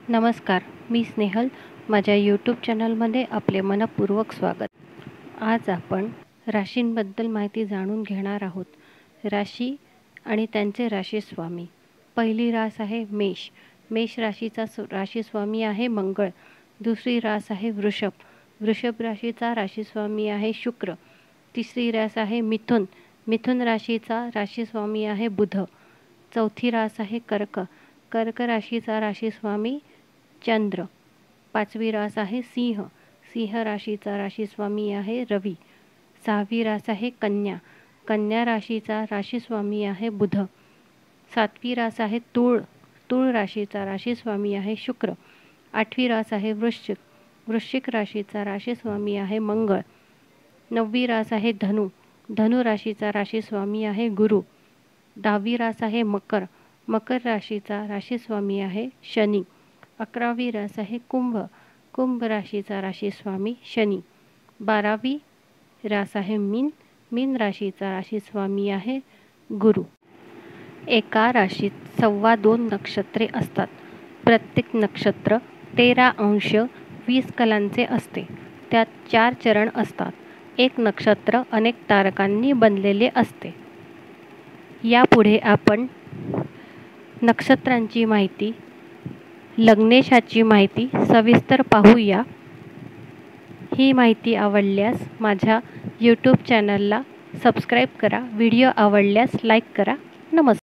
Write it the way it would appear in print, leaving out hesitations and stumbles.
नमस्कार, मी स्नेहल. माझ्या यूट्यूब चॅनलमध्ये आपले मनपूर्वक स्वागत. आज आपण राशींबद्दल माहिती जाणून घेणार आहोत. राशी आणि त्यांचे राशीस्वामी. पहिली रास आहे मेष. मेष राशीचा राशीस्वामी आहे मंगळ. दुसरी रास आहे वृषभ. वृषभ राशीचा राशीस्वामी आहे शुक्र. तिसरी रास आहे मिथुन. मिथुन राशीचा राशीस्वामी आहे बुध. चौथी रास आहे कर्क. कर्क राशीचा राशीस्वामी चंद्र. पाचवी रास आहे सिंह. सिंह राशीचा राशीस्वामी आहे रवी. सहावी रास आहे कन्या. कन्या राशीचा राशीस्वामी आहे बुध. सातवी रास आहे तूळ. तूळ राशीचा राशीस्वामी आहे शुक्र. आठवी रास आहे वृश्चिक. वृश्चिक राशीचा राशीस्वामी आहे मंगळ. नववी रास आहे धनु. धनु राशीचा राशीस्वामी आहे गुरु. दहावी रास आहे मकर. मकर राशीचा राशीस्वामी आहे शनी. 11वी रास आहे कुंभ. कुंभ राशीचा राशीस्वामी शनी. 12वी रास आहे मीन. मीन राशीचा राशीस्वामी आहे गुरु. एका राशीत 2.25 नक्षत्रे असतात. प्रत्येक नक्षत्र 13 अंश 20 कलांचे असते. त्यात 4 चरण असतात. एक नक्षत्र अनेक तारकांनी बनलेले असते. यापुढे आपण नक्षत्रांची माहिती, लग्नेशाची माहिती सविस्तर पाहूया. ही माहिती आवडल्यास माझ्या यूट्यूब चॅनलला सबस्क्राईब करा. व्हिडिओ आवडल्यास लाईक करा. नमस्कार.